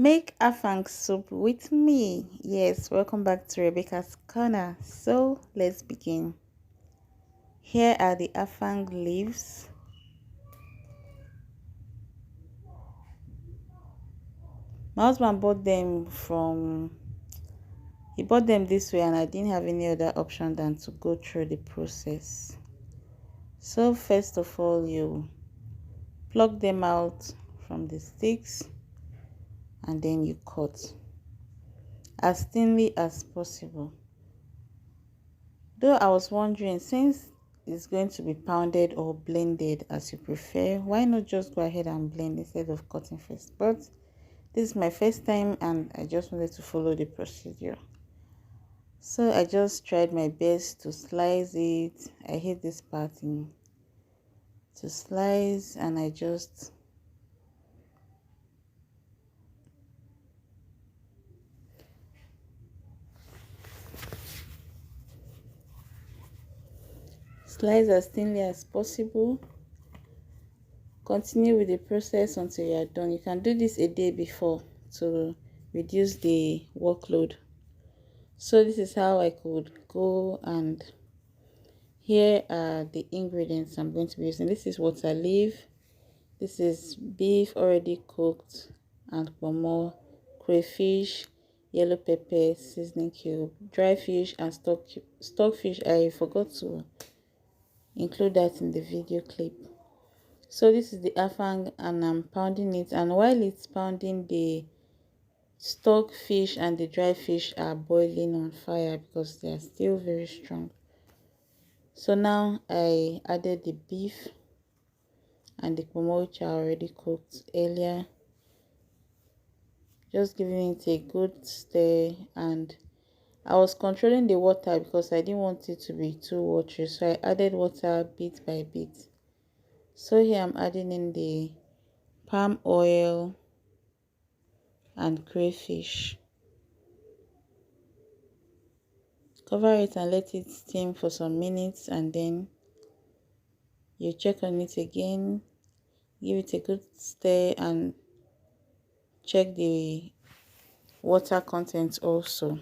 Make Afang soup with me. Yes, welcome back to Rebecca's Corner. So let's begin. Here are the Afang leaves. My husband bought them he bought them this way, and I didn't have any other option than to go through the process. So first of all, you pluck them out from the sticks and then you cut as thinly as possible. Though I was wondering, since it's going to be pounded or blended as you prefer, why not just go ahead and blend instead of cutting first? But this is my first time and I just wanted to follow the procedure. So I just tried my best to slice it. I hate this part to slice, and I just slice as thinly as possible. Continue with the process until you are done. You can do this a day before to reduce the workload. So this is how I could go, and here are the ingredients I'm going to be using. This is water leaf, this is beef already cooked, and more crayfish, yellow pepper, seasoning cube, dry fish, and stockfish. I forgot to include that in the video clip. So this is the afang and I'm pounding it, and while it's pounding, the stockfish and the dry fish are boiling on fire because they are still very strong. So now I added the beef and the pomo, which I already cooked earlier, just giving it a good stir, and I was controlling the water because I didn't want it to be too watery, so I added water bit by bit. So here I'm adding in the palm oil and crayfish. Cover it and let it steam for some minutes, and then you check on it again, give it a good stir, and check the water content also.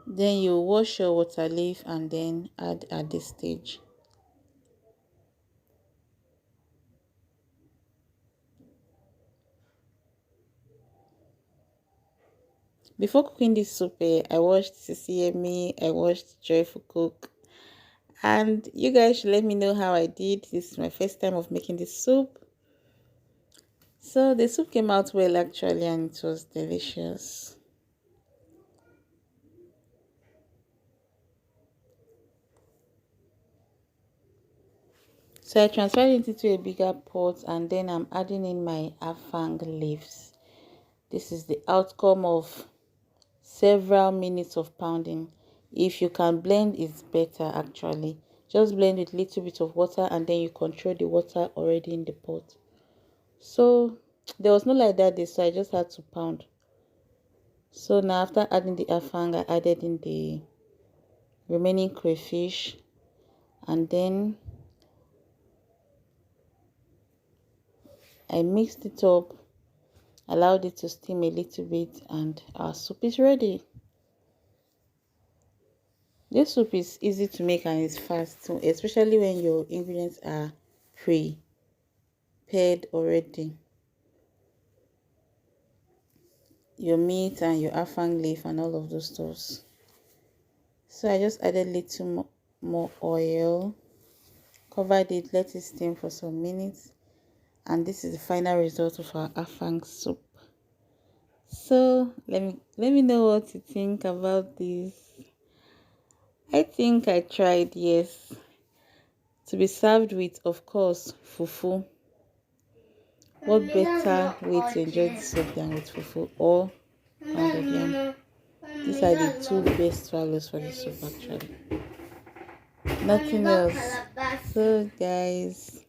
Then you wash your water leaf and then add at this stage. Before cooking this soup, I watched CCME, I watched Joyful Cook, and you guys should let me know how I did. This is my first time of making this soup. So the soup came out well actually, and it was delicious. So I transferred it into a bigger pot, and then I'm adding in my afang leaves. This is the outcome of several minutes of pounding. If you can blend, it's better actually. Just blend with a little bit of water, and then you control the water already in the pot. So there was no like that day, so I just had to pound. So now after adding the afang, I added in the remaining crayfish, and then I mixed it up, allowed it to steam a little bit, and our soup is ready. This soup is easy to make and it's fast too, especially when your ingredients are prepared already. Your meat and your afang leaf and all of those stuffs. So I just added a little more oil, covered it, let it steam for some minutes, and this is the final result of our afang soup. So let me know what you think about this. I think I tried, yes. To be served with, of course, fufu. What better way to enjoy the soup than with fufu or pounded yam? These are the two best swallows for the soup actually. Nothing else. So guys,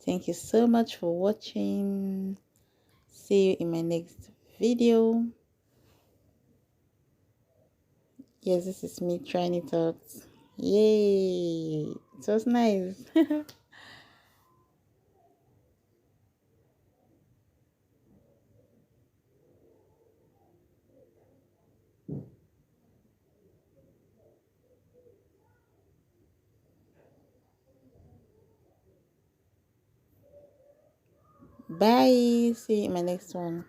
thank you so much for watching. See you in my next video. Yes, this is me trying it out. Yay! It was nice. Bye. See you in my next one.